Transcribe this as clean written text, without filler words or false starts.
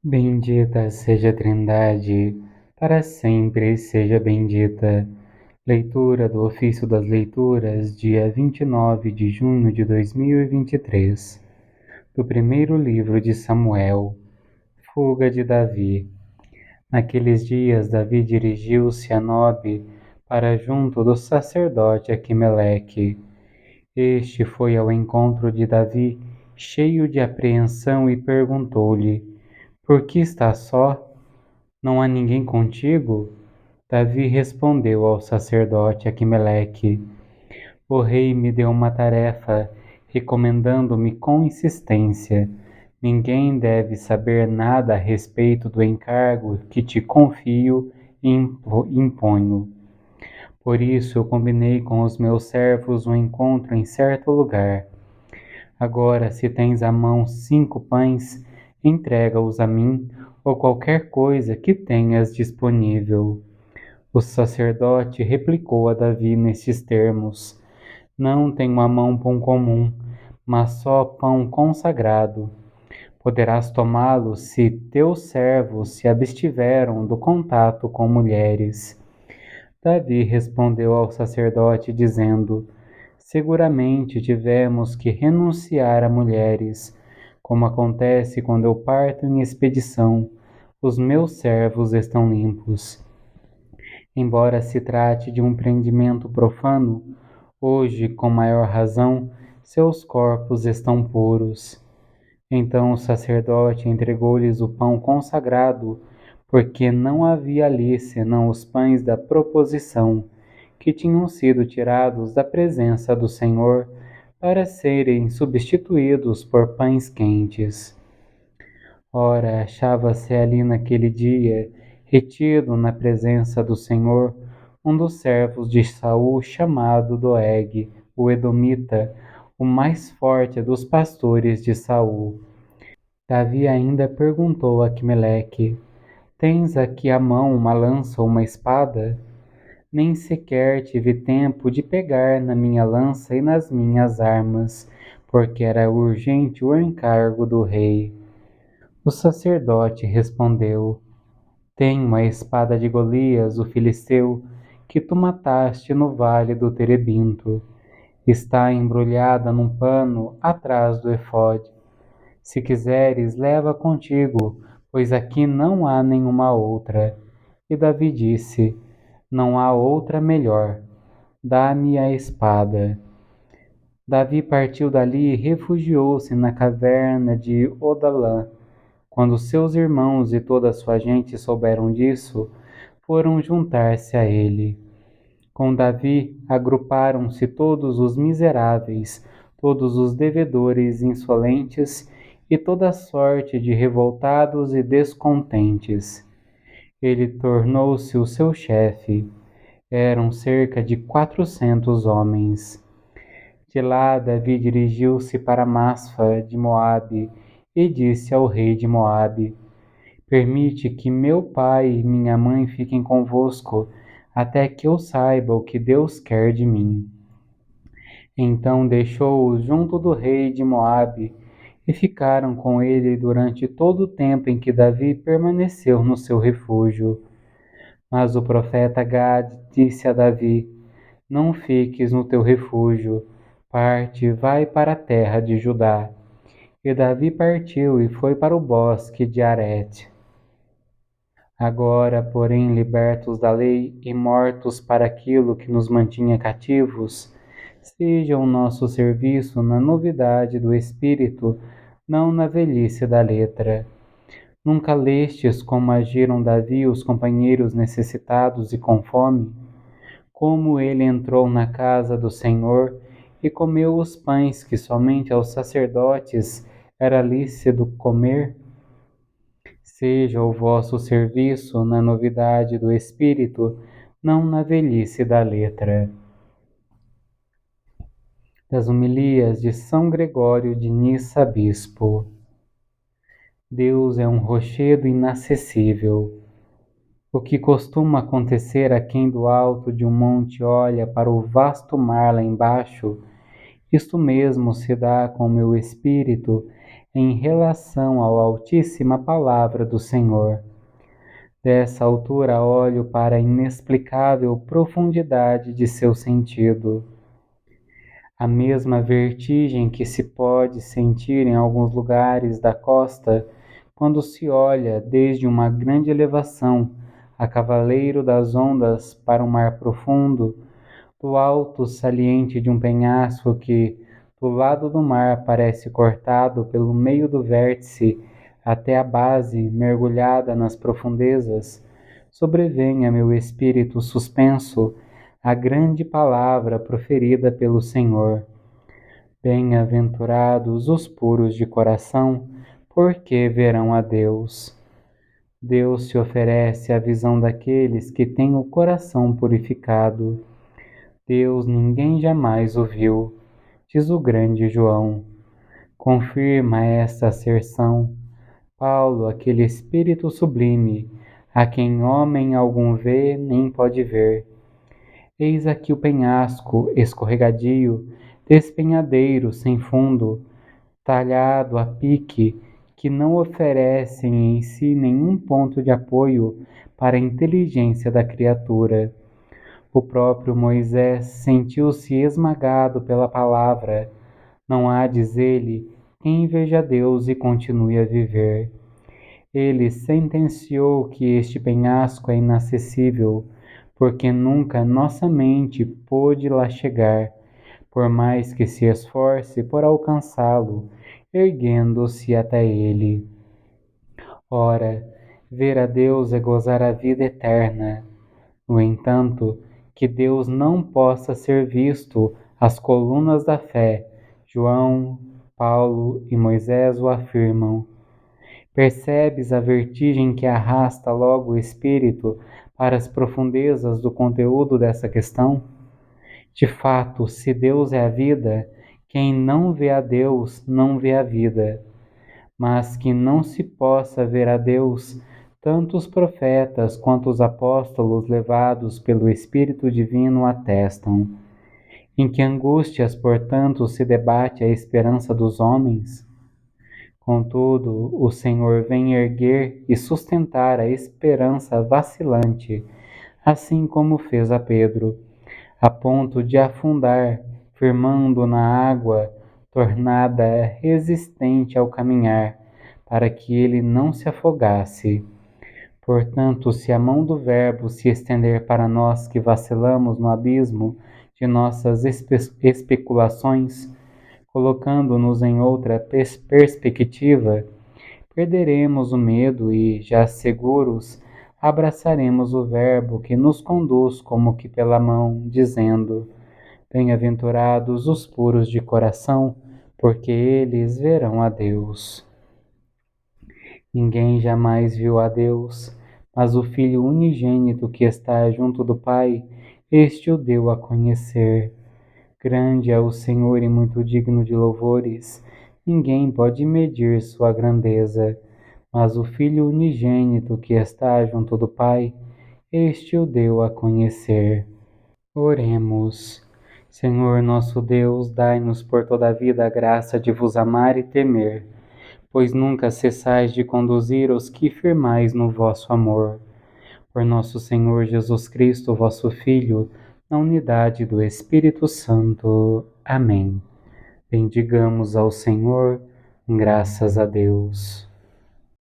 Bendita seja a Trindade, para sempre seja bendita. Leitura do Ofício das Leituras, dia 29 de junho de 2023, do primeiro livro de Samuel, Fuga de Davi. Naqueles dias, Davi dirigiu-se a Nobe para junto do sacerdote Aquimeleque. Este foi ao encontro de Davi, cheio de apreensão, e perguntou-lhe: Por que estás só? Não há ninguém contigo? Davi respondeu ao sacerdote Aquimeleque: O rei me deu uma tarefa, recomendando-me com insistência: ninguém deve saber nada a respeito do encargo que te confio e imponho. Por isso eu combinei com os meus servos um encontro em certo lugar. Agora, se tens à mão 5 pães, entrega-os a mim, ou qualquer coisa que tenhas disponível. O sacerdote replicou a Davi nestes termos: Não tenho à mão pão comum, mas só pão consagrado. Poderás tomá-lo se teus servos se abstiveram do contato com mulheres. Davi respondeu ao sacerdote, dizendo: Seguramente tivemos que renunciar a mulheres, como acontece quando eu parto em expedição. Os meus servos estão limpos. Embora se trate de um prendimento profano, hoje, com maior razão, seus corpos estão puros. Então o sacerdote entregou-lhes o pão consagrado, porque não havia ali senão os pães da proposição, que tinham sido tirados da presença do Senhor para serem substituídos por pães quentes. Ora, achava-se ali naquele dia, retido na presença do Senhor, um dos servos de Saul chamado Doeg, o Edomita, o mais forte dos pastores de Saul. Davi ainda perguntou a Aquimeleque: Tens aqui à mão uma lança ou uma espada? Nem sequer tive tempo de pegar na minha lança e nas minhas armas, porque era urgente o encargo do rei. O sacerdote respondeu: Tenho a espada de Golias, o filisteu, que tu mataste no vale do Terebinto. Está embrulhada num pano atrás do efode. Se quiseres, leva contigo, pois aqui não há nenhuma outra. E Davi disse: Não há outra melhor. Dá-me a espada. Davi partiu dali e refugiou-se na caverna de Odalã. Quando seus irmãos e toda a sua gente souberam disso, foram juntar-se a ele. Com Davi agruparam-se todos os miseráveis, todos os devedores insolentes e toda sorte de revoltados e descontentes. Ele tornou-se o seu chefe. Eram cerca de 400 homens. De lá, Davi dirigiu-se para Masfa de Moabe e disse ao rei de Moabe: Permite que meu pai e minha mãe fiquem convosco, até que eu saiba o que Deus quer de mim. Então deixou-os junto do rei de Moabe, e ficaram com ele durante todo o tempo em que Davi permaneceu no seu refúgio. Mas o profeta Gade disse a Davi: Não fiques no teu refúgio, parte, vai para a terra de Judá. E Davi partiu e foi para o bosque de Arete. Agora, porém, libertos da lei e mortos para aquilo que nos mantinha cativos, seja o nosso serviço na novidade do Espírito, não na velhice da letra. Nunca lestes como agiram Davi e os companheiros necessitados e com fome? Como ele entrou na casa do Senhor e comeu os pães que somente aos sacerdotes era lícito comer? Seja o vosso serviço na novidade do Espírito, não na velhice da letra. Das homilias de São Gregório de Nissa, Bispo. Deus é um rochedo inacessível. O que costuma acontecer a quem do alto de um monte olha para o vasto mar lá embaixo, isto mesmo se dá com o meu espírito em relação à altíssima palavra do Senhor. Dessa altura olho para a inexplicável profundidade de seu sentido. A mesma vertigem que se pode sentir em alguns lugares da costa quando se olha desde uma grande elevação a cavaleiro das ondas para um mar profundo, do alto saliente de um penhasco que, do lado do mar, parece cortado pelo meio do vértice até a base mergulhada nas profundezas, sobrevém a meu espírito suspenso a grande palavra proferida pelo Senhor. Bem-aventurados os puros de coração, porque verão a Deus. Deus se oferece à visão daqueles que têm o coração purificado. Deus ninguém jamais o viu, diz o grande João. Confirma esta asserção Paulo, aquele espírito sublime, a quem homem algum vê nem pode ver. Eis aqui o penhasco escorregadio, despenhadeiro sem fundo, talhado a pique, que não oferecem em si nenhum ponto de apoio para a inteligência da criatura. O próprio Moisés sentiu-se esmagado pela palavra. Não há, diz ele, quem veja Deus e continue a viver. Ele sentenciou que este penhasco é inacessível, porque nunca nossa mente pôde lá chegar, por mais que se esforce por alcançá-lo, erguendo-se até ele. Ora, ver a Deus é gozar a vida eterna. No entanto, que Deus não possa ser visto, as colunas da fé, João, Paulo e Moisés o afirmam. Percebes a vertigem que arrasta logo o espírito para as profundezas do conteúdo dessa questão? De fato, se Deus é a vida, quem não vê a Deus não vê a vida. Mas que não se possa ver a Deus, tanto os profetas quanto os apóstolos levados pelo Espírito Divino atestam. Em que angústias, portanto, se debate a esperança dos homens? Contudo, o Senhor vem erguer e sustentar a esperança vacilante, assim como fez a Pedro, a ponto de afundar, firmando na água, tornada resistente ao caminhar, para que ele não se afogasse. Portanto, se a mão do Verbo se estender para nós que vacilamos no abismo de nossas especulações, colocando-nos em outra perspectiva, perderemos o medo e, já seguros, abraçaremos o Verbo que nos conduz como que pela mão, dizendo: Bem-aventurados os puros de coração, porque eles verão a Deus. Ninguém jamais viu a Deus, mas o Filho unigênito que está junto do Pai, este o deu a conhecer. Grande é o Senhor e muito digno de louvores. Ninguém pode medir sua grandeza. Mas o Filho unigênito que está junto do Pai, este o deu a conhecer. Oremos. Senhor nosso Deus, dai-nos por toda a vida a graça de vos amar e temer, pois nunca cessais de conduzir os que firmais no vosso amor. Por nosso Senhor Jesus Cristo, vosso Filho, na unidade do Espírito Santo. Amém. Bendigamos ao Senhor, graças a Deus.